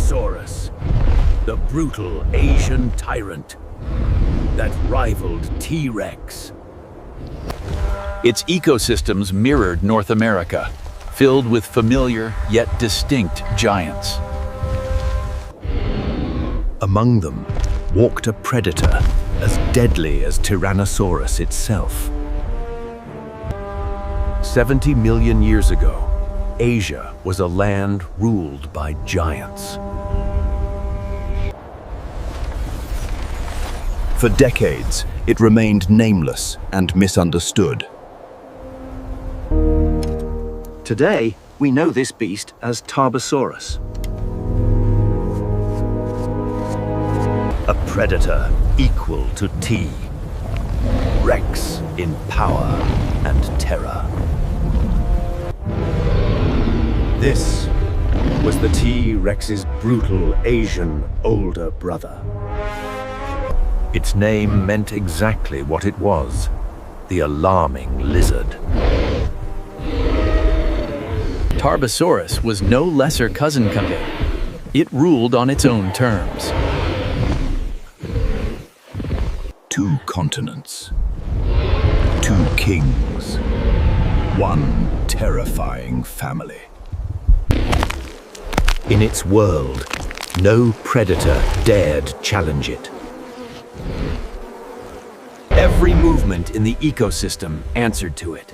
Tarbosaurus, the brutal Asian tyrant that rivaled T-Rex. Its ecosystems mirrored North America, filled with familiar yet distinct giants. Among them walked a predator as deadly as Tyrannosaurus itself. 70 million years ago, Asia was a land ruled by giants. For decades, it remained nameless and misunderstood. Today, we know this beast as Tarbosaurus. A predator equal to T. Rex in power and terror. This was the T-Rex's brutal Asian older brother. Its name meant exactly what it was, the alarming lizard. Tarbosaurus was no lesser cousin company. It ruled on its own terms. 2 continents, 2 kings, 1 terrifying family. In its world, no predator dared challenge it. Every movement in the ecosystem answered to it.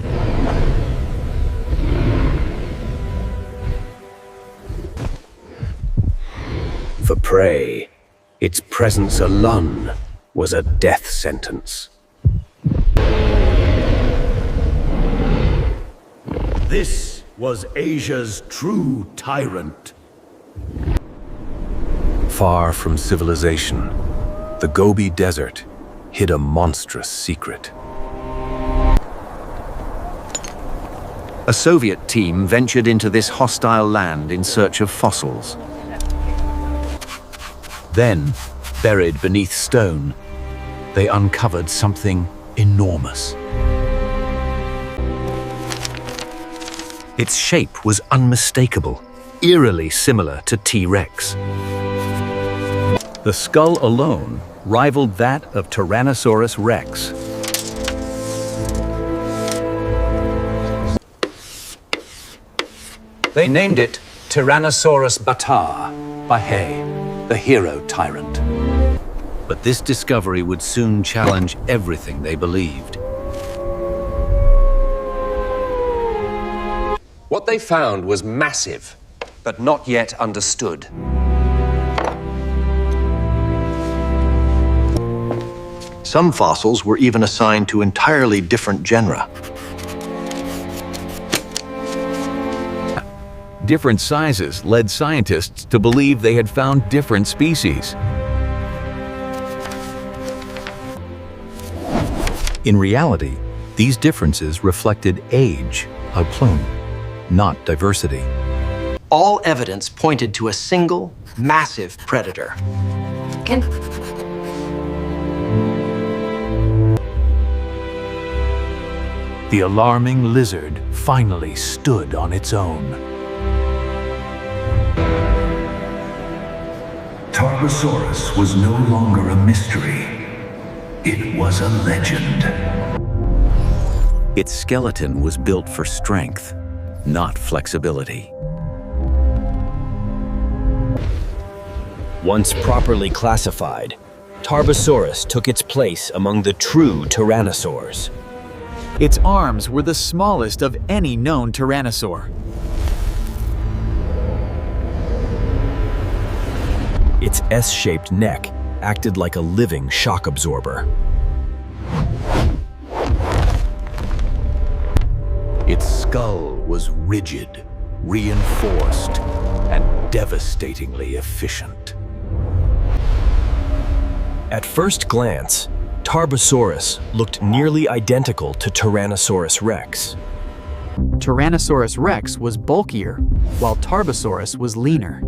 For prey, its presence alone was a death sentence. This was Asia's true tyrant. Far from civilization, the Gobi Desert hid a monstrous secret. A Soviet team ventured into this hostile land in search of fossils. Then, buried beneath stone, they uncovered something enormous. Its shape was unmistakable, eerily similar to T-Rex. The skull alone rivaled that of Tyrannosaurus Rex. They named it Tyrannosaurus Bata by Hay, the hero tyrant. But this discovery would soon challenge everything they believed. What they found was massive, but not yet understood. Some fossils were even assigned to entirely different genera. Different sizes led scientists to believe they had found different species. In reality, these differences reflected age of plume, not diversity. All evidence pointed to a single, massive predator. The alarming lizard finally stood on its own. Tarbosaurus was no longer a mystery. It was a legend. Its skeleton was built for strength, not flexibility. Once properly classified, Tarbosaurus took its place among the true tyrannosaurs. Its arms were the smallest of any known tyrannosaur. Its S-shaped neck acted like a living shock absorber. Its skull was rigid, reinforced, and devastatingly efficient. At first glance, Tarbosaurus looked nearly identical to Tyrannosaurus Rex. Tyrannosaurus Rex was bulkier, while Tarbosaurus was leaner.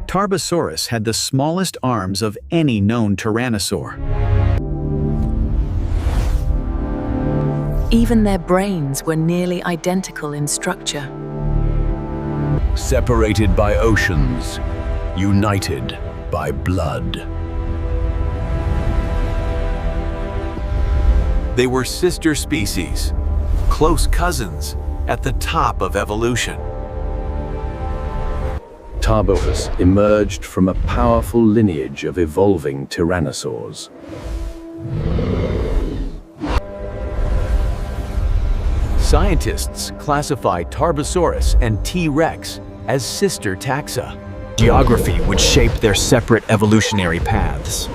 Tarbosaurus had the smallest arms of any known tyrannosaur. Even their brains were nearly identical in structure. Separated by oceans, united by blood. They were sister species, close cousins at the top of evolution. Tarbosaurus emerged from a powerful lineage of evolving tyrannosaurs. Scientists classify Tarbosaurus and T-Rex as sister taxa. Geography would shape their separate evolutionary paths.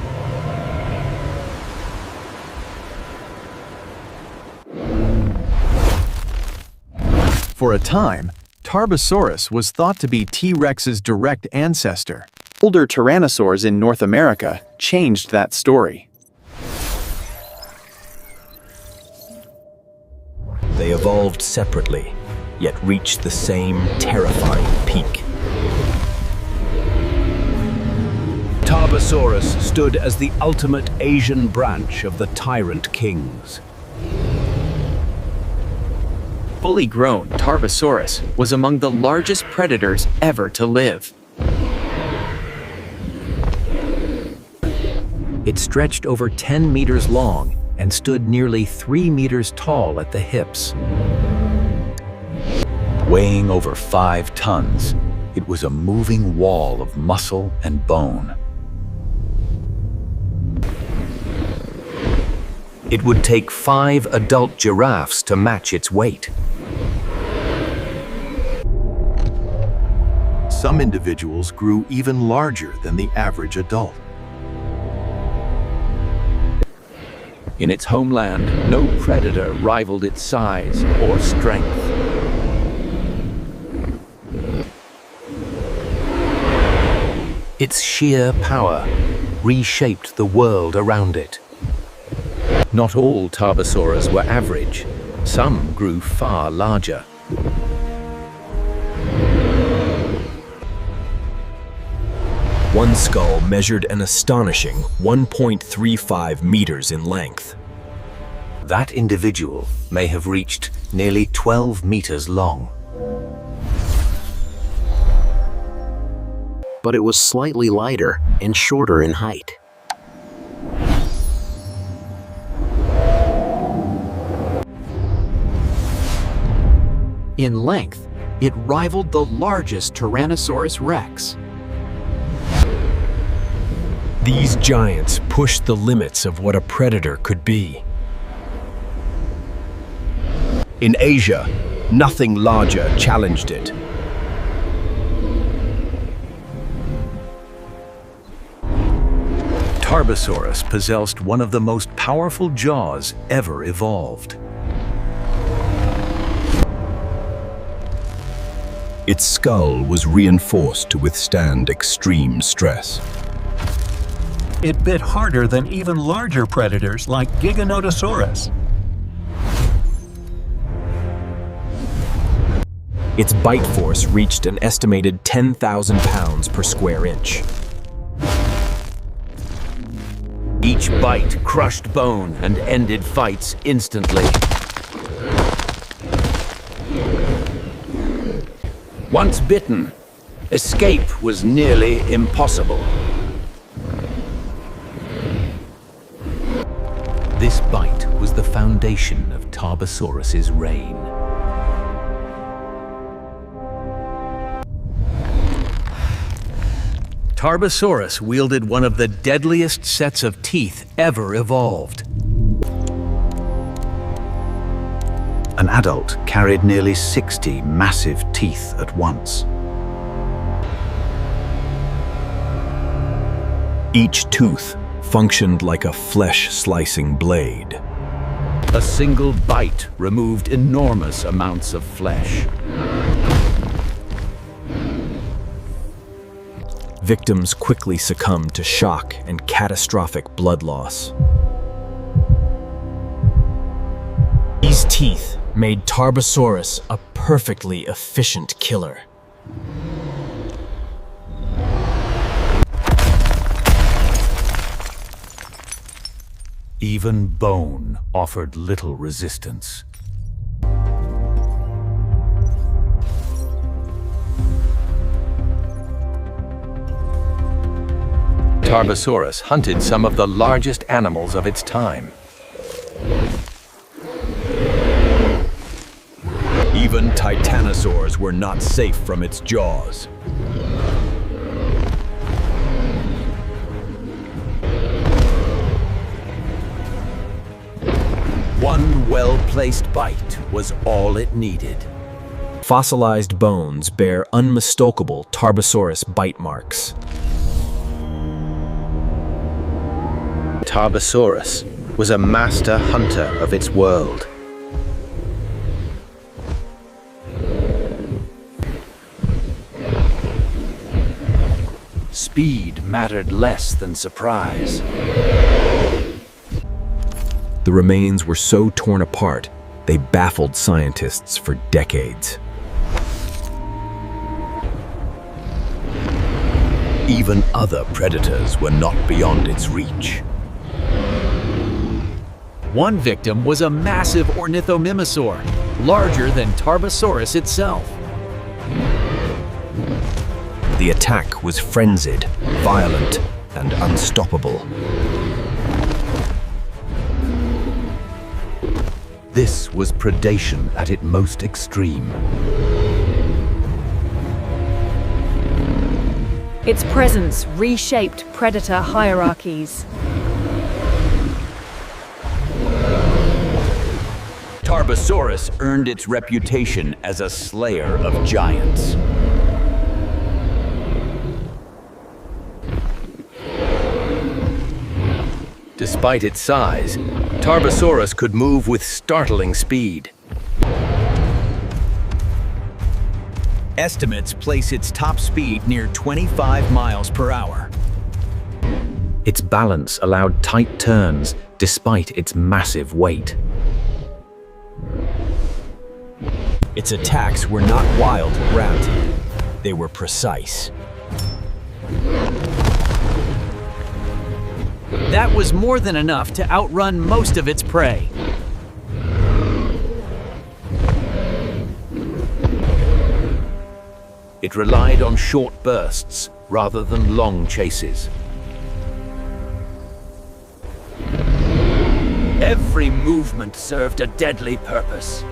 For a time, Tarbosaurus was thought to be T-Rex's direct ancestor. Older tyrannosaurs in North America changed that story. They evolved separately, yet reached the same terrifying peak. Tarbosaurus stood as the ultimate Asian branch of the Tyrant kings. Fully grown, Tarbosaurus was among the largest predators ever to live. It stretched over 10 meters long and stood nearly 3 meters tall at the hips. Weighing over 5 tons, it was a moving wall of muscle and bone. It would take 5 adult giraffes to match its weight. Some individuals grew even larger than the average adult. In its homeland, no predator rivaled its size or strength. Its sheer power reshaped the world around it. Not all Tarbosaurus were average. Some grew far larger. One skull measured an astonishing 1.35 meters in length. That individual may have reached nearly 12 meters long. But it was slightly lighter and shorter in height. In length, it rivaled the largest Tyrannosaurus Rex. These giants pushed the limits of what a predator could be. In Asia, nothing larger challenged it. Tarbosaurus possessed one of the most powerful jaws ever evolved. Its skull was reinforced to withstand extreme stress. It bit harder than even larger predators like Giganotosaurus. Its bite force reached an estimated 10,000 pounds per square inch. Each bite crushed bone and ended fights instantly. Once bitten, escape was nearly impossible. This bite was the foundation of Tarbosaurus's reign. Tarbosaurus wielded one of the deadliest sets of teeth ever evolved. An adult carried nearly 60 massive teeth at once. Each tooth functioned like a flesh-slicing blade. A single bite removed enormous amounts of flesh. Victims quickly succumbed to shock and catastrophic blood loss. These teeth made Tarbosaurus a perfectly efficient killer. Even bone offered little resistance. Tarbosaurus hunted some of the largest animals of its time. Even titanosaurs were not safe from its jaws. One well-placed bite was all it needed. Fossilized bones bear unmistakable Tarbosaurus bite marks. Tarbosaurus was a master hunter of its world. Speed mattered less than surprise. The remains were so torn apart, they baffled scientists for decades. Even other predators were not beyond its reach. One victim was a massive ornithomimosaur, larger than Tarbosaurus itself. The attack was frenzied, violent, and unstoppable. This was predation at its most extreme. Its presence reshaped predator hierarchies. Tarbosaurus earned its reputation as a slayer of giants. Despite its size, Tarbosaurus could move with startling speed. Estimates place its top speed near 25 miles per hour. Its balance allowed tight turns despite its massive weight. Its attacks were not wild and rounded. They were precise. That was more than enough to outrun most of its prey. It relied on short bursts rather than long chases. Every movement served a deadly purpose.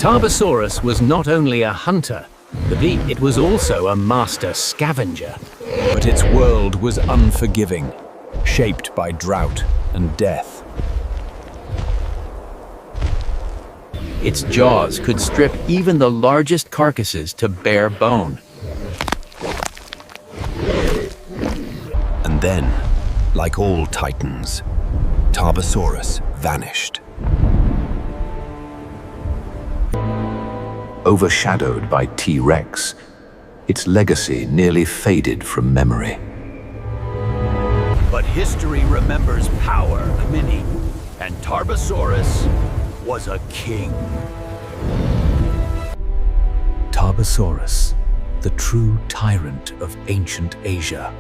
Tarbosaurus was not only a hunter, but it was also a master scavenger. But its world was unforgiving, shaped by drought and death. Its jaws could strip even the largest carcasses to bare bone. And then, like all titans, Tarbosaurus vanished. Overshadowed by T-Rex, its legacy nearly faded from memory. But history remembers power, Minnie, and Tarbosaurus was a king. Tarbosaurus, the true tyrant of ancient Asia.